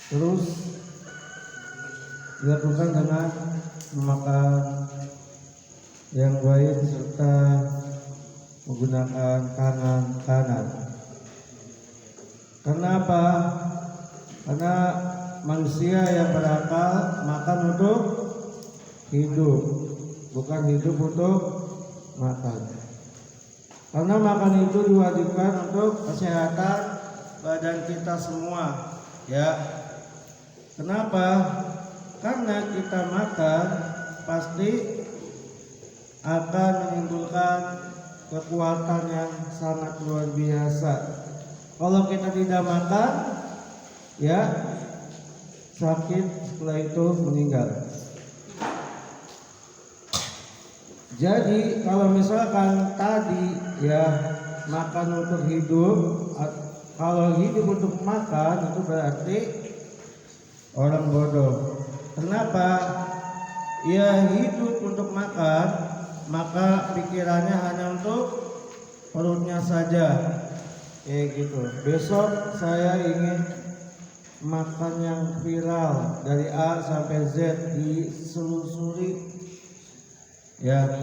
Terus dilakukan dengan memakan yang baik serta menggunakan tangan kanan. Kenapa? Karena manusia yang berakal makan untuk hidup, bukan hidup untuk makan. Karena makan itu diwajibkan untuk kesehatan badan kita semua, ya. Kenapa? Karena kita makan pasti akan menimbulkan kekuatan yang sangat luar biasa. Kalau kita tidak makan, ya sakit, setelah itu meninggal. Jadi kalau misalkan tadi ya makan untuk hidup, kalau hidup untuk makan itu berarti orang bodoh. Kenapa? Ya hidup untuk makan, maka pikirannya hanya untuk perutnya saja. Gitu. Besok saya ingin makan yang viral dari A sampai Z, diselusuri. Ya.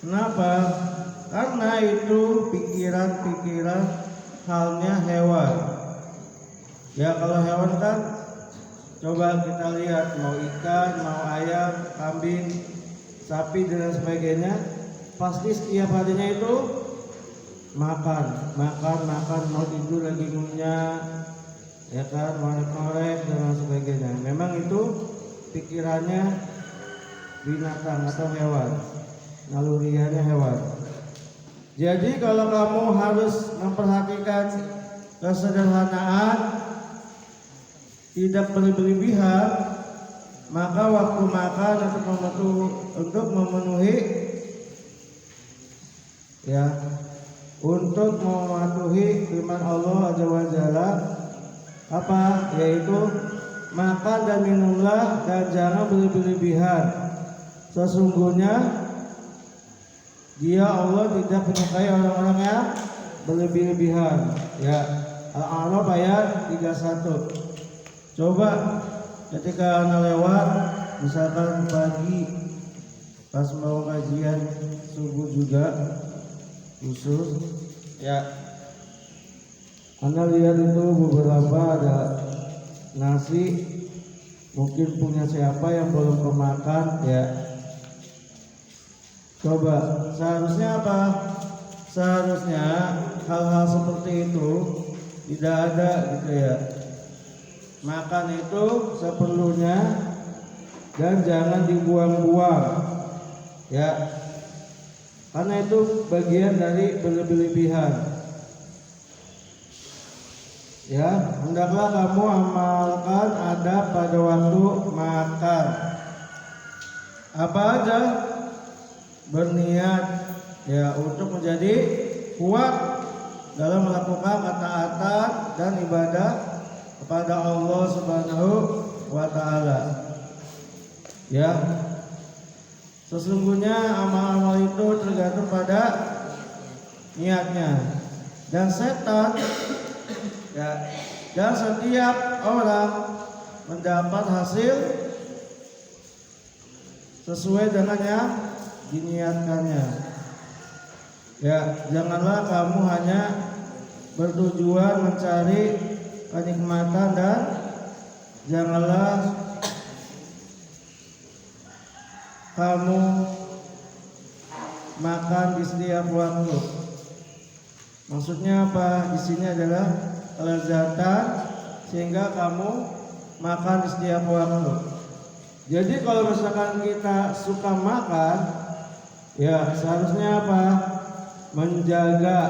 Kenapa? Karena itu pikiran-pikiran halnya hewan. Ya kalau hewan kan coba kita lihat, mau ikan, mau ayam, kambing, sapi dan sebagainya, pasti setiap harinya itu makan, mau tidur lagi ngunyah, ya kan, ngorek-ngorek dan sebagainya. Memang itu pikirannya binatang atau hewan, naluriannya hewan. Jadi kalau kamu harus memperhatikan kesederhanaan, tidak berlebihan, maka waktu makan untuk memenuhi ya, untuk mematuhi firman Allah Azza wa Jalla apa? Yaitu makan dan minumlah dan jangan berlebihan. Sesungguhnya Dia Allah tidak menyukai orang-orang yang berlebihan. Ya, Al-A'raf ayat 31. Coba ketika anak lewat, misalkan pagi pas mau kajian subuh juga khusus, ya, anak lihat itu beberapa ada nasi, mungkin punya siapa yang belum kemakan, ya. Coba, seharusnya apa? Seharusnya hal-hal seperti itu tidak ada gitu ya. Makan itu seperlunya dan jangan dibuang-buang, ya, karena itu bagian dari berlebihan. Ya, hendaklah kamu amalkan adab pada waktu makan. Apa aja? Berniat ya untuk menjadi kuat dalam melakukan ketaatan dan ibadah kepada Allah Subhanahu wa taala. Ya. Sesungguhnya amal-amal itu tergantung pada niatnya. Dan setan ya, dan setiap orang mendapat hasil sesuai dengan yang diniatkannya. Ya, janganlah kamu hanya bertujuan mencari kenikmatan dan janganlah kamu makan di setiap waktu. Maksudnya apa? Di sini adalah kelezatan sehingga kamu makan di setiap waktu. Jadi kalau misalkan kita suka makan, ya seharusnya apa? Menjaga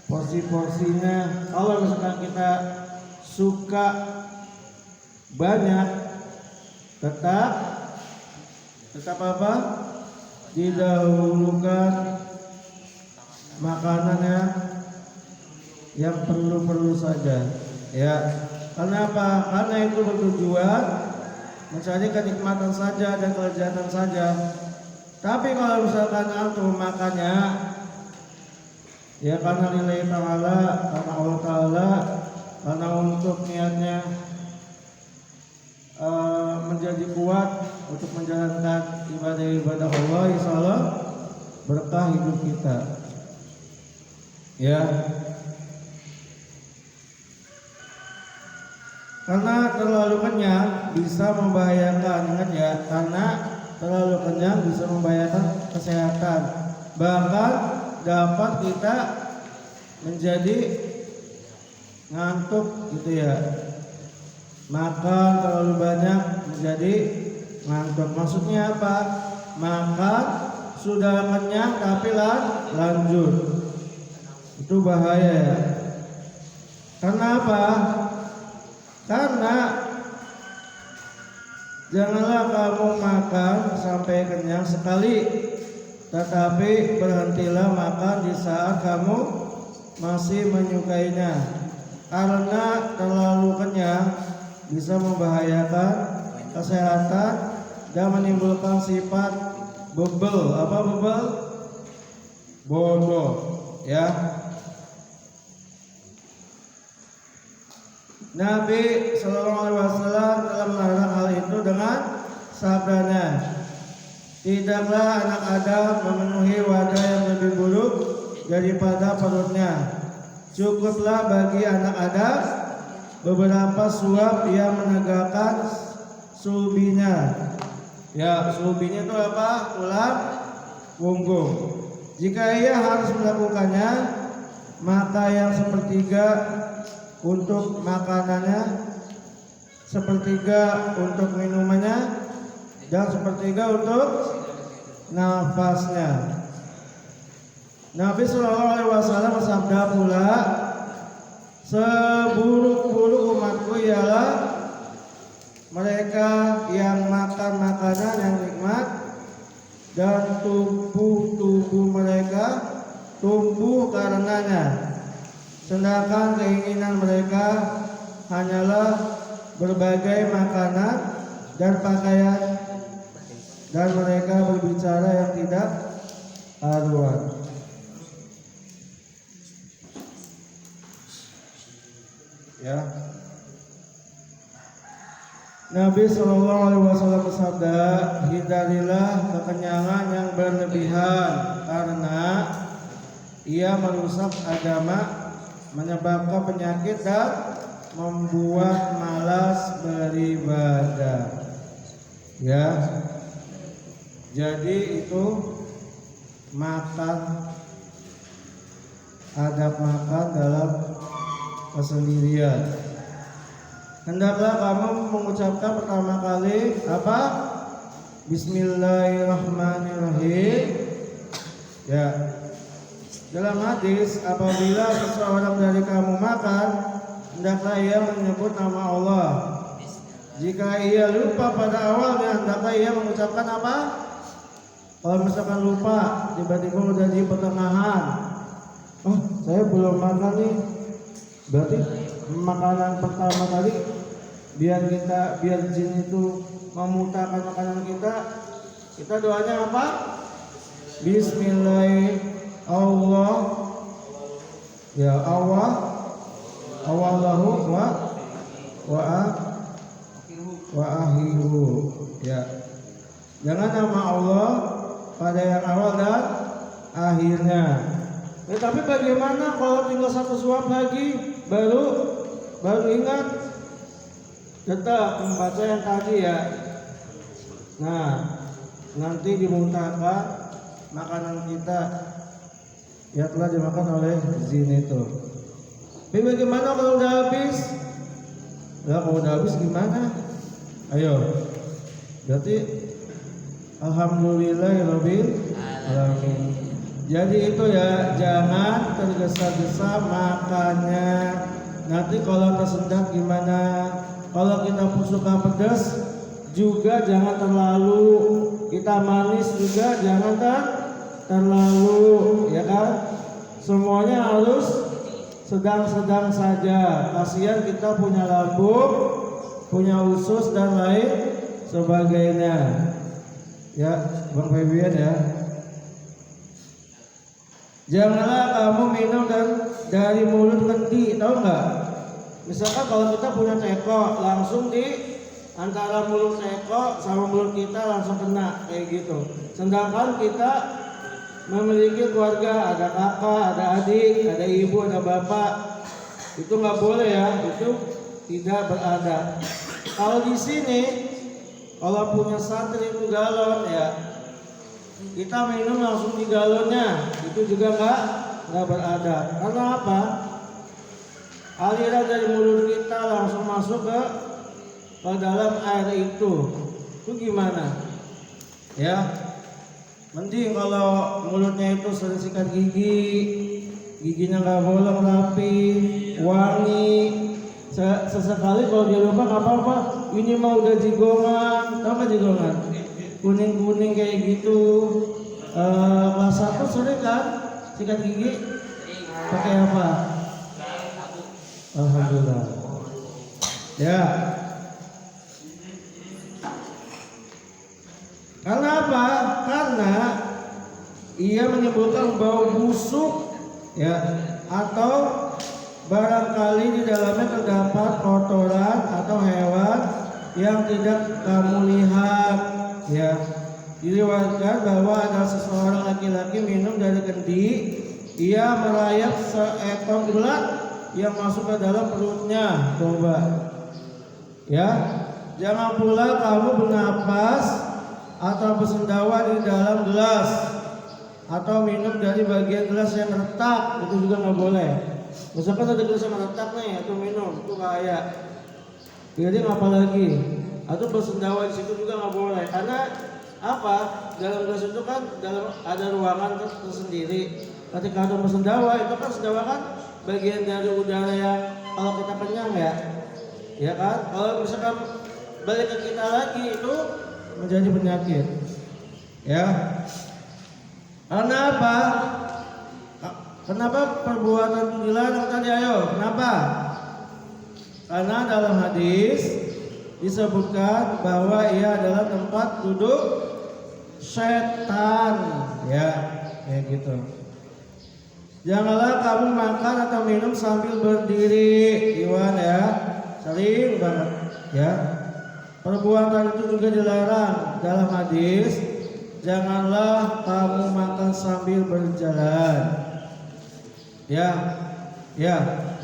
porsi-porsinya. Kalau misalkan kita suka banyak, tetap apa? Didahulukan makanan yang perlu-perlu saja. Ya, kenapa? Karena itu bertujuan mencari kenikmatan saja dan kelezatan saja. Tapi kalau misalkan antum makannya ya karena nilai ta'ala, karena Allah Ta'ala, untuk menjalankan ibadah-ibadah Allah, insya Allah berkah hidup kita. Ya. Karena terlalu kenyang bisa membahayakan, ingat ya, karena terlalu kenyang bisa membahayakan kesehatan. Bahkan dapat kita menjadi ngantuk gitu ya. Makan terlalu banyak menjadi ngantuk. Maksudnya apa? Makan sudah kenyang tapi lanjut. Itu bahaya ya. Karena apa? Karena janganlah kamu makan sampai kenyang sekali, tetapi berhentilah makan di saat kamu masih menyukainya. Karena terlalu kenyang bisa membahayakan kesehatan dan menimbulkan sifat bebel. Apa bebel? Bodoh, ya. Nabi Shallallahu Alaihi Wasallam telah melarang hal itu dengan sabdanya, tidaklah anak Adam memenuhi wadah yang lebih buruk daripada perutnya. Cukuplah bagi anak Adam beberapa suap yang menegakkan sulbinya. Ya, sulbinya itu apa? Tulang punggung. Jika ia harus melakukannya, maka yang sepertiga untuk makanannya, sepertiga untuk minumannya, dan sepertiga untuk nafasnya. Nabi Shallallahu Alaihi Wasallam bersabda pula, seburuk-buruk umatku ialah mereka yang makan makanan yang nikmat dan tubuh mereka tumbuh karenanya. Sedangkan keinginan mereka hanyalah berbagai makanan dan pakaian, dan mereka berbicara yang tidak karuan. Ya. Nabi Shallallahu Alaihi Wasallam bersabda, hindarilah kekenyangan yang berlebihan karena ia merusak agama, menyebabkan penyakit dan membuat malas beribadah. Ya, jadi itu makan, adab makan dalam kesendirian. Hendaklah kamu mengucapkan pertama kali apa? Bismillahirrahmanirrahim. Ya. Dalam hadis, apabila seseorang dari kamu makan, hendaklah ia menyebut nama Allah. Jika ia lupa pada awalnya, hendaklah ia mengucapkan apa? Kalau misalkan lupa, tiba-tiba udah di pertengahan, oh saya belum makan nih, berarti makanan pertama kali biar jin itu memutakan makanan kita doanya apa? Bismillahirrahmanirrahim. Allah, ya Allah, Allahu wa akhiru. Ya, jangan nama Allah pada yang awal dan akhirnya. Tapi bagaimana kalau tinggal satu suap lagi baru ingat? Tetap membaca yang tadi ya. Nah, nanti dimuntahkan makanan kita ya telah dimakan oleh jin itu. Tapi bagaimana kalau udah habis? Ya kalau udah habis gimana? Ayo. Berarti alhamdulillahirabbil alamin. Jadi itu ya, jangan tergesa-gesa makannya. Nanti kalau tersendat gimana? Kalau kita suka pedas juga jangan terlalu. Kita manis juga jangan terlalu, ya kan? Semuanya harus sedang-sedang saja. Kasihan kita punya lambung, punya usus dan lain sebagainya. Ya, Bang Febian ya. Janganlah kamu minum dari mulut kendi, tahu nggak? Misalkan kalau kita punya teko, langsung antara mulut teko sama mulut kita langsung kena kayak gitu. Sedangkan kita memiliki keluarga, ada kakak, ada adik, ada ibu, ada bapak, itu nggak boleh ya, itu tidak beradab. Kalau di sini, kalau punya santri itu galon ya, kita minum langsung di galonnya, itu juga nggak beradab. Karena apa? Aliran dari mulut kita langsung masuk ke dalam air itu gimana? Ya, mending kalau mulutnya itu sering sikat gigi, giginya nggak bolong rapi, wangi. Sesekali kalau dia lupa nggak apa-apa. Ini mah udah jigongan, tau nggak jigongan? Kuning kayak gitu. Kelas 1 sering kan sikat gigi? Pakai apa? Alhamdulillah. Ya. Karena apa? Karena ia menimbulkan bau busuk ya, atau barangkali di dalamnya terdapat kotoran atau hewan yang tidak kamu lihat ya. Diriwayatkan bahwa ada seseorang laki-laki minum dari kendi, ia merayap seekor ulat yang masuk ke dalam perutnya. Coba ya, jangan pula kamu bernapas atau bersendawa di dalam gelas atau minum dari bagian gelas yang retak, itu juga nggak boleh. Misalkan ada gelas yang retak nih, atau minum, itu bahaya. Jadi apalagi, atau bersendawa di situ juga nggak boleh. Karena apa? Dalam gelas itu kan ada ruangan tersendiri. Ketika ada bersendawa, itu kan sendawa kan bagian dari udara yang kalau kita kenyang ya kan. Kalau misalkan balik ke kita lagi itu menjadi penyakit ya. Karena apa? Kenapa perbuatan itu dilarang tadi? Ayo, kenapa? Karena dalam hadis disebutkan bahwa ia adalah tempat duduk setan ya, kayak gitu. Janganlah kamu makan atau minum sambil berdiri, Iwan ya, sering banget ya. Perbuatan itu juga dilarang dalam hadis. Janganlah kamu makan sambil berjalan. Ya,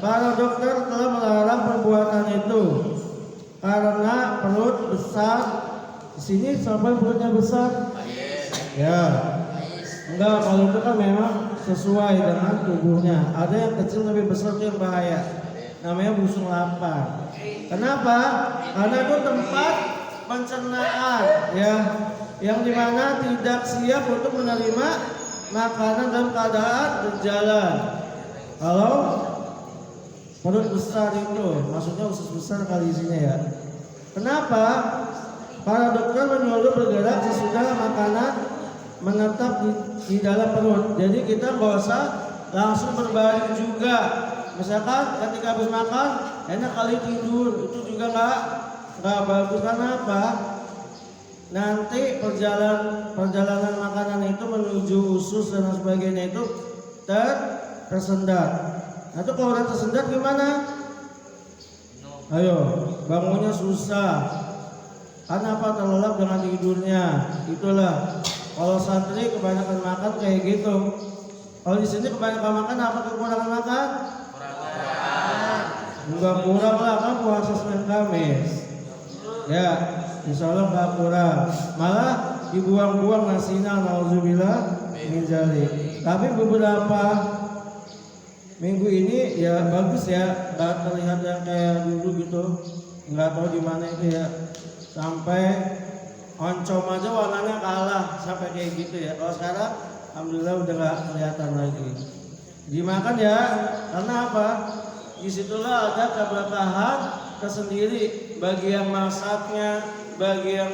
para dokter telah melarang perbuatan itu karena perut besar. Di sini sampai perutnya besar. Ya, enggak, kalau itu kan memang sesuai dengan tubuhnya. Ada yang kecil lebih besar itu yang bahaya. Namanya busung lapar. Kenapa? Karena itu tempat pencernaan ya, yang dimana tidak siap untuk menerima makanan dalam keadaan berjalan. Kalau perut besar itu, maksudnya usus besar kali isinya ya. Kenapa? Para dokter menyuruh bergerak sesudah makanan menetap di dalam perut. Jadi kita nggak usah langsung berbaring juga. Misalkan ketika habis makan enak kali tidur, itu juga nggak bagus. Karena apa? Nanti perjalanan makanan itu menuju usus dan sebagainya itu tersendat. Nah itu kalau udah tersendat gimana? Ayo, bangunnya susah. Karena apa? Terlelap dengan tidurnya. Itulah kalau santri kebanyakan makan kayak gitu. Kalau di sini kebanyakan makan apa kekurangan makan? Enggak kurang lah, kan puasa Senin Kamis. Ya, insya Allah enggak kurang. Malah dibuang-buang nasinya, nauzubillah min dzalik. Tapi beberapa minggu ini ya bagus ya, enggak terlihat yang kayak dulu gitu. Enggak tahu di mana itu ya. Sampai oncom aja warnanya kalah sampai kayak gitu ya. Kalau sekarang alhamdulillah udah enggak kelihatan lagi. Dimakan ya, karena apa? Disitulah ada keberkahan tersendiri bagi yang masaknya, bagi yang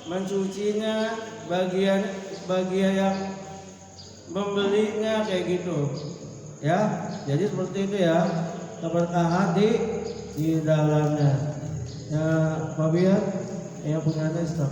mencucinya, bagi yang membelinya kayak gitu. Ya, jadi seperti itu ya, keberkahan di dalamnya. Ya, Fabian yang punya stop.